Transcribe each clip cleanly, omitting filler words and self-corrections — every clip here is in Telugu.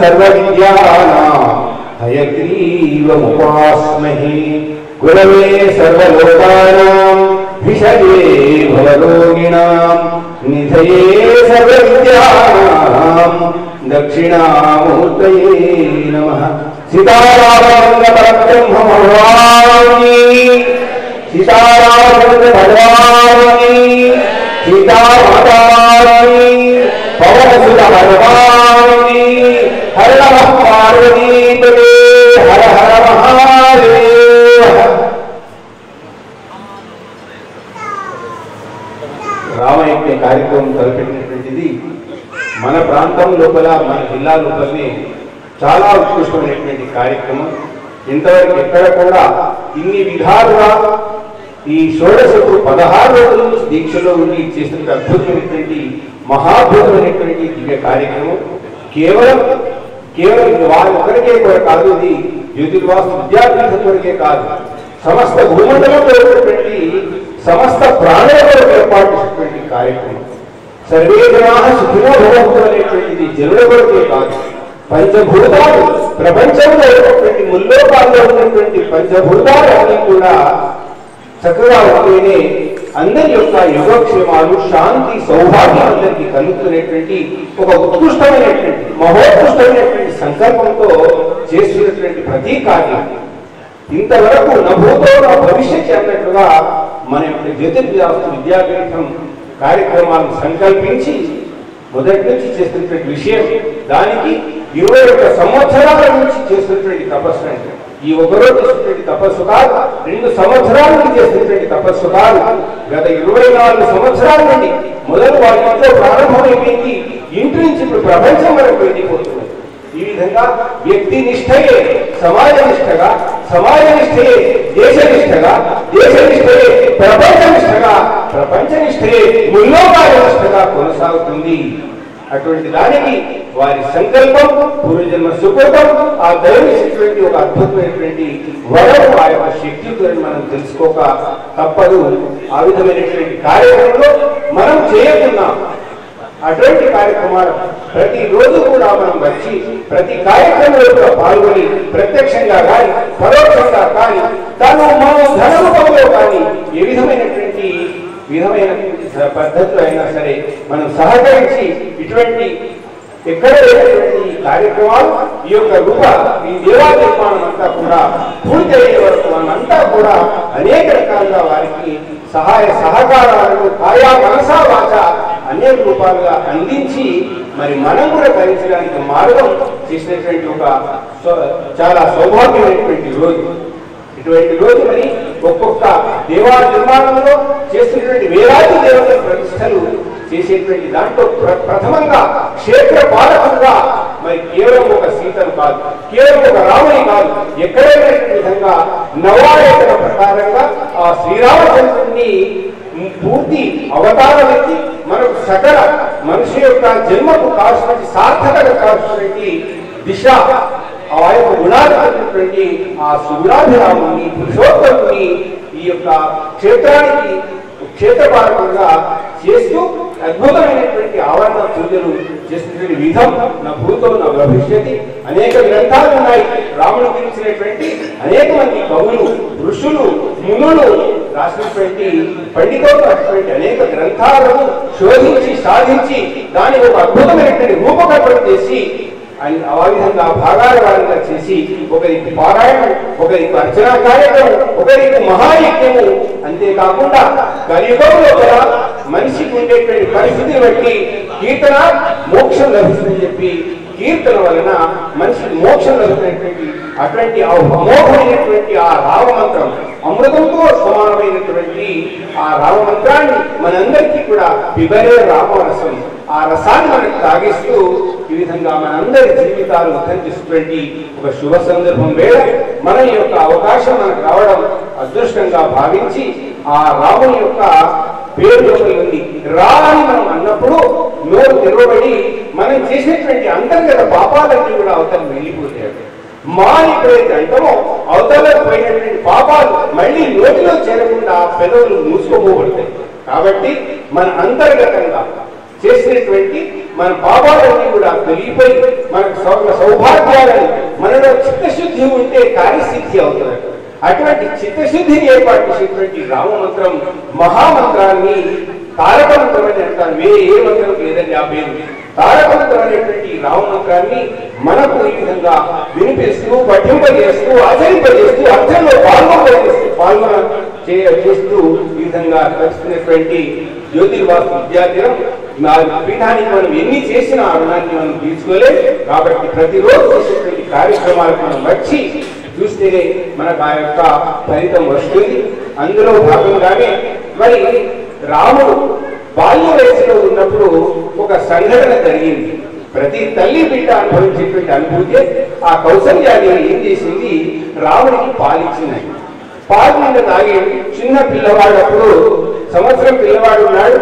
सर्वविद्यानां हयग्रीवमुपास्महे गुरवे सर्वलोकानां विषये भवरोगिणां निधये सर्वविद्यानां दक्षिणामूर्तये नमः। सीतारामचंद्र भगवान की, सीतारामचंद्र भगवान की, सीता माता की, पवन सुत भगवान की। हर नमः पार्वती पते, हर हर महादेव। రామయజ్ఞ కార్యక్రమం తలపెట్టినటువంటిది మన ప్రాంతం లోపల, మన జిల్లా లోపలనే చాలా ఉత్కృష్టమైనటువంటి కార్యక్రమం. ఇంతవరకు ఎక్కడ కూడా ఇన్ని విధాలుగా ఈ షోడశకు 16 రోజులు దీక్షలో ఉండి చేసిన అద్భుతమైనటువంటి మహాద్భుతమైనటువంటి దివ్య కార్యక్రమం కేవలం వారి ఒకరికే కూడా కాదు, ఇది జ్యోతిర్వాసు విద్యాపీఠం వరకే కాదు, సమస్త భూమండలంలో ఉన్నటువంటి సమస్త ప్రాణుల కొరకు ఏర్పాటు చేసినటువంటి కార్యక్రమం. సర్వే జనాః సుఖినో భవంతు అనేటువంటిది జనుల కొరకే కాదు, పంచభూతాలు ప్రపంచంలో ఉన్నటువంటి ముల్లోకాల్లో ఉన్నటువంటి పంచభూతాలు అన్ని కూడా చక్కగా ఉంటేనే అందరి యొక్క యోగక్షేమాలు, శాంతి, సౌభాగ్యం అందరికీ కలుగుతున్నటువంటి ఒక ఉత్కృష్టమైనటువంటి మహోత్కృష్టమైనటువంటి సంకల్పంతో చేస్తున్నటువంటి ప్రతి కార్యం. ఇంతవరకు నభూతో నా భవిష్యత్ అన్నట్లుగా మన యొక్క జ్యోతిర్వాసు విద్యాపీఠం కార్యక్రమాలను సంకల్పించి మొదటి నుంచి చేస్తున్నటువంటి విషయం, దానికి 21 సంవత్సరాల నుంచి చేస్తున్నటువంటి తపస్సు అంటే ఈ ఒకరోజు చేస్తున్నటువంటి తపస్సు కాదు, 2 సంవత్సరాల నుంచి చేస్తున్నటువంటి తపస్సు కాదు, గత 24 సంవత్సరాల నుండి మొదలు వారి ఇంట్లో ప్రారంభమైపోయింది, ఇంటి నుంచి ఇప్పుడు ప్రపంచం వరకు వెళ్ళిపోతుంది. ఈ విధంగా వ్యక్తి నిష్ఠయే సమాజ నిష్ఠగా, సమాజ నిష్ఠయే దేశ నిష్ఠగా, దేశ నిష్ఠయే ప్రపంచ నిష్ఠగా, ప్రపంచ నిష్ఠయే ముల్లోకాల నిష్ఠగా కొనసాగుతుంది. అటువంటి దానికి వారి సంకల్పం, పూర్వజన్మ సుకృతం, ఆ దైవమైనటువంటి ఒక అద్భుతమైనటువంటి వరం, ఆ యొక్క శక్తితో మనం తెలుసుకోక తప్పదు. ఆ విధమైనటువంటి కార్యక్రమంలో మనం చేయకున్నాం. అటువంటి కార్యక్రమాలు ప్రతిరోజు కూడా మనం వచ్చి ప్రతి కార్యక్రమంలో కూడా పాల్గొని ప్రత్యక్షంగా కానీ పరోక్షంగా కానీ మనం ధన రూపంలో కానీ ఏ విధమైనటువంటి పద్ధతులు అయినా సరే మనం సహకరించి ఇటువంటి ఎక్కడ లేనటువంటి కార్యక్రమాలు ఈ యొక్క ఈ దేవా నిర్మాణం అంతా కూడా పూర్తి అయ్యే వరకు మనంతా కూడా అనేక రకాలుగా వారికి సహాయ సహకారాలను ఆయా మనసా వాచ అనేక రూపాలుగా అందించి మరి మనం కూడా భరించడానికి మార్గం చేసినటువంటి ఒక చాలా సౌభాగ్యమైనటువంటి రోజు. ఇటువంటి రోజు మరి ఒక్కొక్క దేవా నిర్మాణంలో చేస్తున్నటువంటి వేలాది దేవతల ప్రతిష్టలు చేసేటువంటి దాంట్లో ప్రథమంగా క్షేత్ర పాలకులుగా మరి కేవలం ఒక సీతను కాదు, కేవలం ఒక రాముని కాదు, ఎక్కడైనా విధంగా నవాయతన ప్రకారంగా ఆ శ్రీరామచంద్రుడిని పూర్తి అవతారమెత్తి మనకు సకల మనిషి యొక్క జన్మకు కావాల్సినటువంటి సార్థకత కావాల్సినటువంటి దిశ ఆ యొక్క గుణాధిపతి ఆ సుగుణాభిరాముని పురుషోత్తముని ఈ యొక్క క్షేత్రానికి క్షేత్రపాలకంగా చేస్తూ అద్భుతమైనటువంటి ఆవరణ పూజలు చేసినటువంటి విధం నా భూతో నా భవిష్యతి. అనేక గ్రంథాలు ఉన్నాయి, రాముడు గురించినటువంటి అనేక మంది కవులు, ఋషులు, మునులు రాసినటువంటి పండితులు రాసినటువంటి అనేక గ్రంథాలను శోధించి సాధించి దానికి ఒక అద్భుతమైనటువంటి రూపకల్పన చేసి ఆ విధంగా భాగాల వారంగా చేసి ఒకరికి పారాయణం, ఒకరికి అర్చనా కార్యక్రమం, ఒకరికి మహాయజ్ఞము. అంతేకాకుండా కలియుగంలో కూడా మనిషికి ఉండేటువంటి పరిస్థితిని బట్టి కీర్తన మోక్షం లభిస్తుందని చెప్పి కీర్తన వలన మనిషికి మోక్షం లభిస్తున్నటువంటి అటువంటి అమోఘమైనటువంటి ఆ రామమంత్రం, అమృతంతో సమానమైనటువంటి ఆ రామమంత్రాన్ని మనందరికీ కూడా పిబరే రామరసం, ఆ రసాన్ని మనకు తాగిస్తూ ఈ విధంగా మనందరి జీవితాలు ఉద్ధరించేటువంటి ఒక శుభ సందర్భం వేళ మన యొక్క అవకాశం మనకు రావడం అదృష్టంగా భావించి ఆ రాముని యొక్క పేరు ఉంది రా అని మనం అన్నప్పుడు నోరు తెరవబడి మనం చేసినటువంటి అంతర్గత పాపాలన్నీ కూడా అవతల వెళ్ళిపోతాయి. మా ఎప్పుడైతే అంటామో అవతలకు పోయినటువంటి పాపాలు మళ్ళీ నోటిలో చేరకుండా పెదవులు మూసుకోబోబడతాయి. కాబట్టి మన అంతర్గతంగా చేసినటువంటి మన పాపాలన్నీ కూడా తొలిగిపోయి మనకు సౌభాగ్యాలను మనలో చిత్తశుద్ధి ఉంటే కార్యసిద్ధి అవుతుంది. అటువంటి చిత్తశుద్ధిని ఏర్పాటు చేసినటువంటి రామమంత్రం మహామంత్రాన్ని తారక మంత్రం అని అంటారు. వేరే ఏ మంత్రం లేదండి ఆ పేరు. తారక మంత్రం అనేటువంటి రామమంత్రాన్ని మనకు ఈ విధంగా వినిపిస్తూ పఠింపజేస్తూ ఆచరింపజేస్తూ అర్థంలో చేస్తూ ఈ విధంగా తెలుసుకునేటువంటి జ్యోతిర్వాసు విద్యార్థులం మా పీఠానికి మనం ఎన్ని చేసినా ఆ రుణాన్ని మనం తీసుకోలేదు. కాబట్టి ప్రతిరోజు చేసేటువంటి కార్యక్రమాలకు మనం వచ్చి చూస్తేనే మనకు ఆ యొక్క ఫలితం వస్తుంది. అందులో భాగంగానే మరి రాముడు బాల్య వయసులో ఉన్నప్పుడు ఒక సంఘటన జరిగింది. ప్రతి తల్లి బిడ్డ అనుభవించేటువంటి అనుభూతి ఆ కౌసల్యాదేవి ఏం చేసింది, రాముడికి పాలిచ్చింది. పాలు మీద తాగి చిన్న పిల్లవాడు, అప్పుడు సంవత్సరం పిల్లవాడు ఉన్నాడు.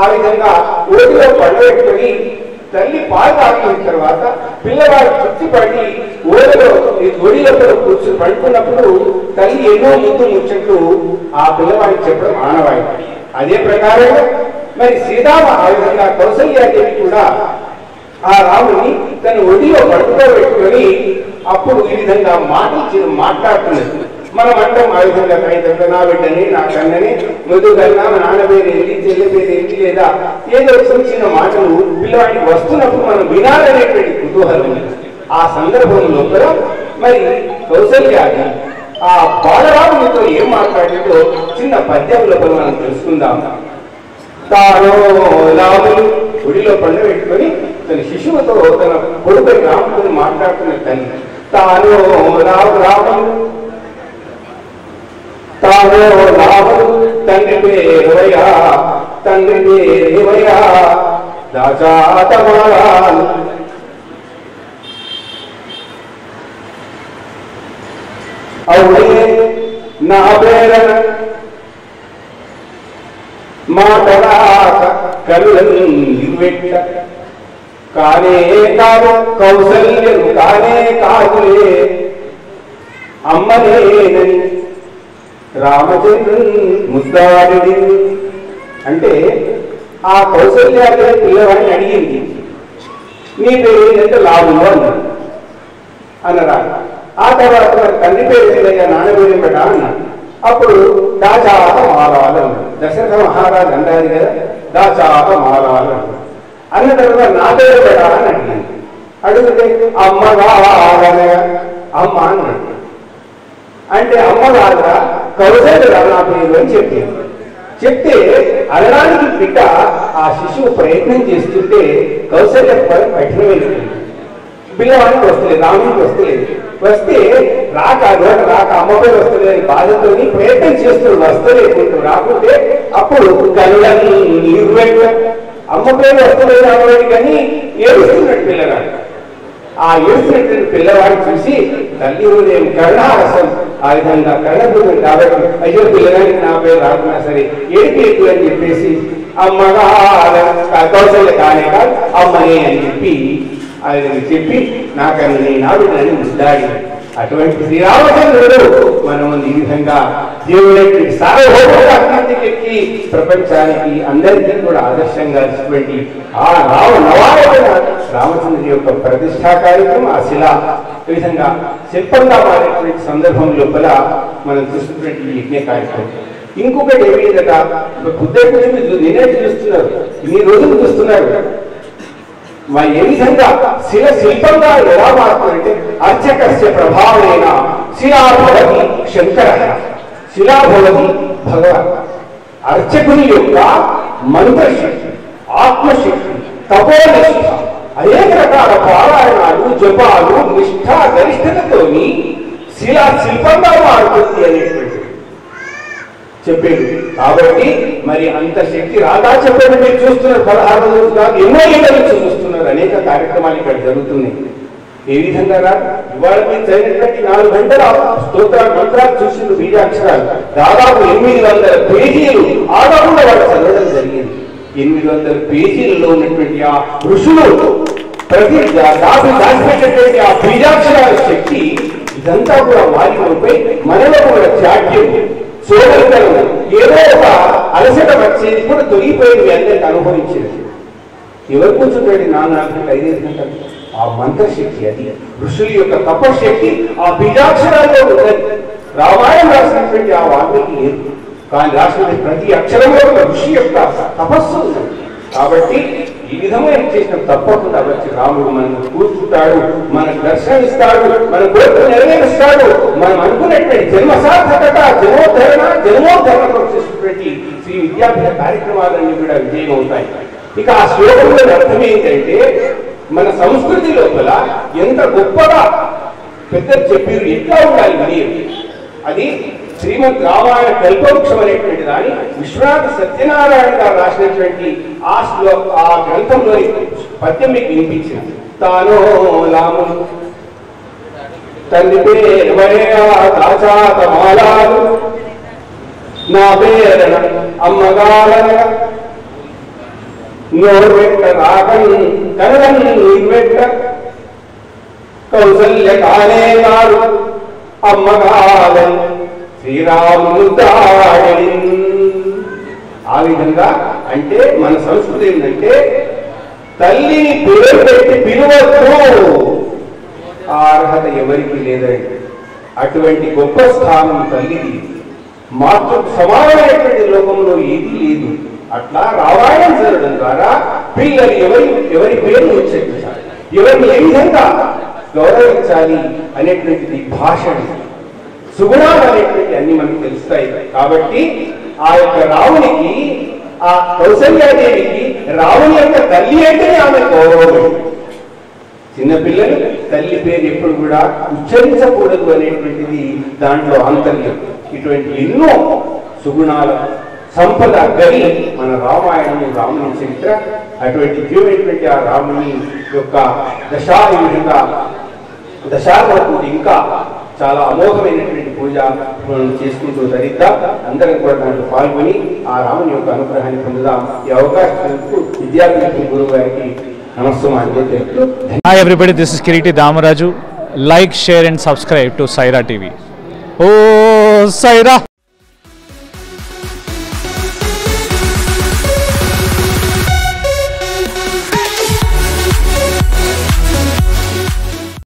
ఆ విధంగా ఓటిలో పండుగట్టుకుని తల్లి పాలు తాగిన తర్వాత పిల్లవాడు తృప్తిపడి ఒడిలో కూర్చుని పడుకున్నప్పుడు తల్లి ఎన్నో ముద్దు ముచ్చట్లు ఆ పిల్లవాడికి చెప్పడం ఆనవాయితీ. అదే ప్రకారంగా మరి సీతామ ఆ విధంగా కౌసల్యాదేవి కూడా ఆ రాముని తన ఒడిలో పడుకోబెట్టుకొని అప్పుడు ఈ విధంగా మాట్లాడుతున్నది. మనం అంటాం ఆ విధంగా నా బిడ్డని నా కన్నని ముదుగన్నా మా నాన్న పేరు ఏంటి, చెల్లి పేరు ఏంటి, లేదా ఏదో చిన్న చిన్న మాటలు పిల్లవాడికి వస్తున్నప్పుడు మనం వినాలనేటువంటి కుతూహలం. ఆ సందర్భంలో కూడా మరి కౌసల్యాది ఆ బాలరామునితో ఏం మాట్లాడిందో చిన్న పద్యం లోపల మనం తెలుసుకుందాం. తాను రాములు ఒడిలో పండబెట్టుకొని తన శిశువుతో తన కొడుకు రాముడిని మాట్లాడుతున్న తల్లి. తాను రాములు తండ్రి పేరువయ్యా, తండ్రి పేరువయ్యా దాచాతమారాలు అవునే నా పేరన మాటరాక కరుణివెట్ట కానే కాదు కౌసల్యను కానే కాదులే అమ్మనేనని రామచంద్రుని ముద్దాడి. అంటే ఆ కౌసల్యాదేవి పిల్లవాడిని అడిగింది, నీ పేరు ఏంటంటే లాభంలో అన్నరా. ఆ తర్వాత మరి తండ్రి పేరు ఏంటయ్యా, నాన్న పేరు ఏమిటా అన్నాడు. అప్పుడు దాచాత మారాలు అన్నాడు. దశరథ మహారాజు అంటారు కదా, దాచాత మారాలు అన్న తర్వాత నా పేరు పెడా అని అడిగింది. అడిగితే అమ్మగా అమ్మ అన్నాడు. అంటే అమ్మగారా కౌసల్య నా పేరు అని చెప్తే అనడానికి బిడ్డ ఆ శిశువు ప్రయత్నం చేస్తుంటే కౌసల్య కఠినమైంది. పిల్లవాడికి వస్తలేదు, రాముడికి వస్తే రాక అమ్మ పేరు వస్తలేదు బాధతో ప్రయత్నం చేస్తున్నాడు, వస్తలేదు రాకుంటే అప్పుడు కళ్ళని అమ్మ పేరు వస్తలేదు రావడానికి కానీ ఏడుస్తున్నాడు పిల్లగాడు. ఆ ఏడుస్తున్నటువంటి పిల్లవాడిని చూసి తల్లి ఉదయం కరుణారసం ఆ విధంగా కళ్ళబుద్ధం కాబట్టి అయ్యో పిల్లగానికి నా పేరు రాకున్నా సరే ఏడిపేటు అని చెప్పేసి అమ్మగా కౌసల్య కానే కాదు అమ్మనే అని చెప్పి నాకని నా బిడ్డని ముద్దాడి. అటువంటి శ్రీరామచంద్రుడు మనం ఈ విధంగా దేవుడి సార్వభౌమికి ప్రపంచానికి అందరికీ కూడా ఆదర్శంగా ఇచ్చినటువంటి ఆ నవాయన రామచంద్రుడి యొక్క ప్రతిష్టా కార్యక్రమం ఆ శిల ఈ విధంగా శిల్పంగా మారేటువంటి సందర్భం లోపల మనం చూస్తున్నటువంటి యజ్ఞ కార్యక్రమం. ఇంకొకటి ఏమిటట, బుద్ధుడి నిన్నే చూస్తున్నారు, ఇన్ని రోజులు చూస్తున్నారు. ఏ విధంగా శిల్పంగా ఎలా మారుతుందంటే అర్చకస్య ప్రభావేన శిలాభవతి శంకర, శిలాభవతి భగవాన్. అర్చకుని యొక్క మంత్రశక్తి, ఆత్మశక్తి, తపోనిష్ట, అనేక రకాల పారాయణాలు, జపాలు, నిష్ఠ గరిష్టతతోని శిల్పంగా మారుతుంది అనేటువంటి చెప్పేది. కాబట్టి మరి అంత శక్తి రాదా చెప్పండి. మీరు చూస్తున్నారు 16 రోజులు కాదు, ఎన్నో ఏళ్ళ నుంచి చూస్తున్నారు. అనేక కార్యక్రమాలు ఇక్కడ జరుగుతున్నాయి. ఏ విధంగా రా ఇవాళ మీరు చదివినటువంటి 4 గంటల స్తోత్రాలు మంత్రాలు చూసిన బీజాక్షరాలు దాదాపు 800 పేజీలు ఆడకుండా వాళ్ళు చదవడం జరిగింది. 800 పేజీలలో ఉన్నటువంటి ఆ ఋషులు ప్రతి దాచిపెట్టేటువంటి ఆ బీజాక్షరాల శక్తి ఇదంతా కూడా వారిపై మనలో కూడా చాట్యం సోదరితనం ఏదో ఒక అలసట వచ్చేది కూడా తొలగిపోయింది అందరికి అనుభవించింది. ఎవరు కూర్చుంటాడు 4 గంటలు 5 గంటలు? ఆ మంత్రశక్తి, అది ఋషుల యొక్క తపశక్తి ఆ బీజాక్షరాల్లో ఉన్నది. రామాయణం రాసినటువంటి ఆ వాల్మీకి లేదు, కానీ రాసినటువంటి ప్రతి అక్షరంలో ఒక ఋషి యొక్క తపస్సు ఉన్నది. కాబట్టి ఈ విధమైన చేసిన తప్పకుండా వచ్చి రాముడు మనకు కూర్చుంటాడు, మనకు దర్శనమిస్తాడు, మన కోరికలు నెరవేరుస్తాడు. మనం అనుకున్నటువంటి జన్మసార్థకత, జన్మోద్ధరణ చేసినటువంటి శ్రీ విద్యాపీఠ కార్యక్రమాలన్నీ కూడా విజయం అవుతాయి. ఇక ఆ శ్లోకంలో అర్థం ఏంటంటే, మన సంస్కృతి లోపల ఎంత గొప్పగా పెద్దలు చెప్పారు, ఎట్లా ఉండాలి వినియోగం. అది శ్రీమద్ రామాయణ కల్పవృక్షం అనేటువంటి దాన్ని విశ్వనాథ సత్యనారాయణ గారు రాసినటువంటి ఆ గ్రంథంలో పద్యం మీకు వినిపించింది. తానో లాములు తండ్రి పేరు నా పేరన అమ్మగారన నోర్వెట్ట రాకన్ కనగన్ నిర్వెట్ట కౌసల్య కాలే గారు అమ్మగారన్ శ్రీరాముడు దాడి. ఆ విధంగా అంటే మన సంస్కృతి ఏంటంటే తల్లిని పేరు పెట్టి పిలువద్దు, ఆ అర్హత ఎవరికి లేదండి. అటువంటి గొప్ప స్థానం తల్లిది. మాతృ సమానమైనటువంటి లోకంలో ఏది లేదు. అట్లా రామాయణం చదవడం ద్వారా పిల్లలు ఎవరి పేరు ఉచ్చరించాలి, ఎవరిని ఏ విధంగా గౌరవించాలి అనేటువంటిది భాష, సుగుణాలు అనేటువంటి అన్ని మనకు తెలుస్తాయి. కాబట్టి ఆ యొక్క రామునికి, ఆ కౌసల్యాదేవికి రాముని యొక్క తల్లి అంటేనే ఆమె గౌరవం. చిన్నపిల్లలు తల్లి పేరు ఎప్పుడు కూడా ఉచ్చరించకూడదు అనేటువంటిది దాంట్లో ఆంతర్యం. ఇటువంటి ఎన్నో సుగుణాల సంపద గని మన రామాయణము, రాముని చరిత్ర. అటువంటి దివ్యమైనటువంటి ఆ రాముని యొక్క దశావతారాలు ఇంకా చాలా అమోఘమైనటువంటి పూజ చేసుకుంటూ ధరిద్దాం. అందరం కూడా దాంట్లో పాల్గొని ఆ రాముని యొక్క అనుగ్రహాన్ని పొందుదాం. ఈ అవకాశాలకు విద్యార్థి గురువు గారికి నమస్కారం తెలుపుతూ. Hi everybody, this is Kiriti Damaraju. Like, share and subscribe to Saira TV. Oh Saira!